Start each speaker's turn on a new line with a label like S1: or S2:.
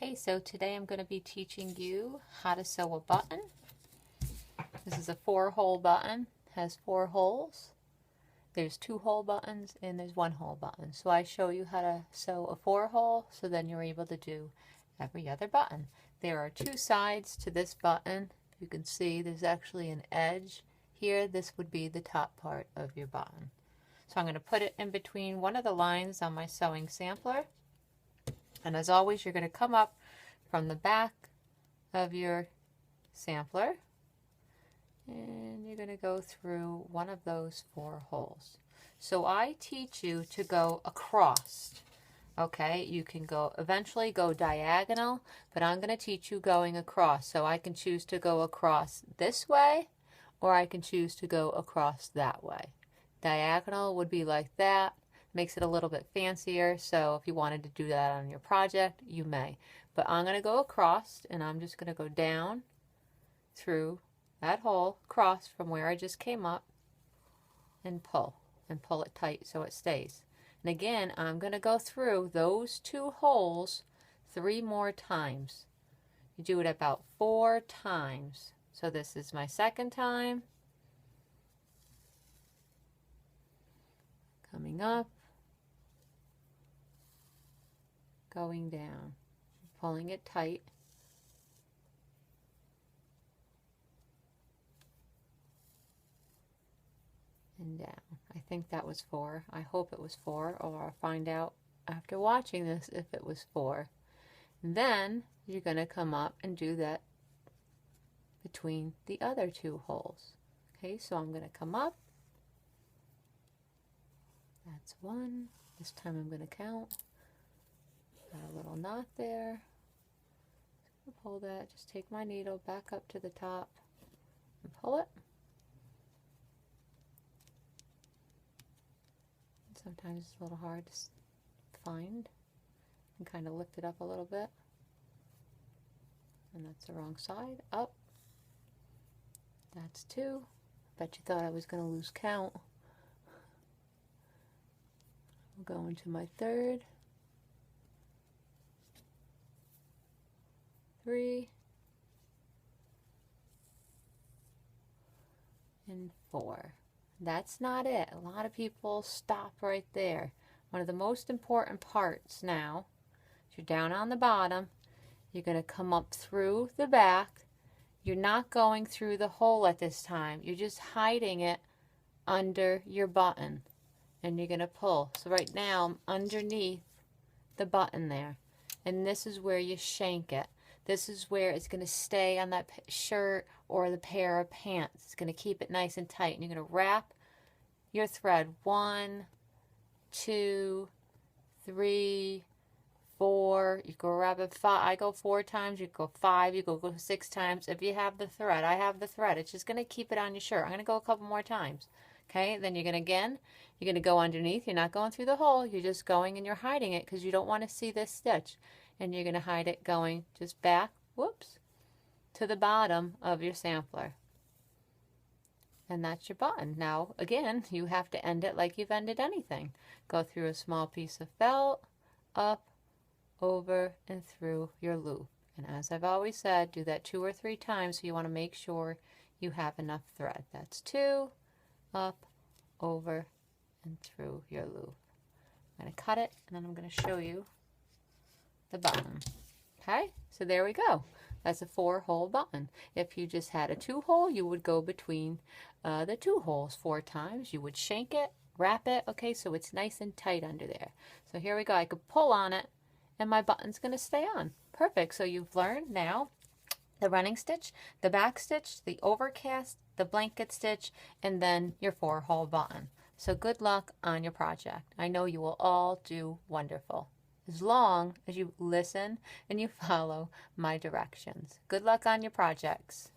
S1: Okay, so today I'm going to be teaching you how to sew a button. This is a 4-hole button, has 4 holes. There's 2-hole buttons and there's 1-hole button. So I show you how to sew a 4-hole, so then you're able to do every other button. There are 2 sides to this button. You can see there's actually an edge here. This would be the top part of your button. So I'm going to put it in between one of the lines on my sewing sampler. And as always, you're going to come up from the back of your sampler and you're going to go through one of those 4 holes. So I teach you to go across. Okay, you can eventually go diagonal, but I'm going to teach you going across. So I can choose to go across this way, or I can choose to go across that way. Diagonal would be like that. Makes it a little bit fancier, so if you wanted to do that on your project, you may. But I'm going to go across, and I'm just going to go down through that hole, across from where I just came up, and pull it tight so it stays. And again, I'm going to go through those 2 holes 3 more times. You do it about 4 times. So this is my second time. Coming up. Going down, pulling it tight, and down. I think that was 4. I hope it was 4, or I'll find out after watching this if it was 4. And then you're going to come up and do that between the other 2 holes. Okay, so I'm going to come up. That's 1. This time I'm going to count. Got a little knot there. Pull that, just take my needle back up to the top and pull it. Sometimes it's a little hard to find. And kind of lift it up a little bit. And that's the wrong side. Up. That's 2. Bet you thought I was going to lose count. I'll go into my 3rd. 3 and 4. That's not it. A lot of people stop right there. One of the most important parts now, if you're down on the bottom, you're going to come up through the back. You're not going through the hole at this time. You're just hiding it under your button. And you're going to pull. So right now I'm underneath the button there. And this is where you shank it. This is where it's going to stay on that shirt or the pair of pants. It's going to keep it nice and tight. And you're going to wrap your thread 1, 2, 3, 4. You go wrap it 5. I go 4 times. You go 5. You go 6 times. If you have the thread, I have the thread. It's just going to keep it on your shirt. I'm going to go a couple more times. Okay, then you're going to go underneath. You're not going through the hole. You're just going and you're hiding it because you don't want to see this stitch. And you're going to hide it going just back, whoops, to the bottom of your sampler. And that's your button. Now, again, you have to end it like you've ended anything. Go through a small piece of felt, up, over, and through your loop. And as I've always said, do that 2 or 3 times, so you want to make sure you have enough thread. That's 2, up, over, and through your loop. I'm going to cut it, and then I'm going to show you the button. Okay, so there we go. That's a 4-hole button. If you just had a 2-hole, you would go between the 2 holes 4 times. You would shank it, wrap it, okay, so it's nice and tight under there. So here we go. I could pull on it, and my button's going to stay on. Perfect. So you've learned now the running stitch, the back stitch, the overcast, the blanket stitch, and then your 4-hole button. So good luck on your project. I know you will all do wonderful, as long as you listen and you follow my directions. Good luck on your projects.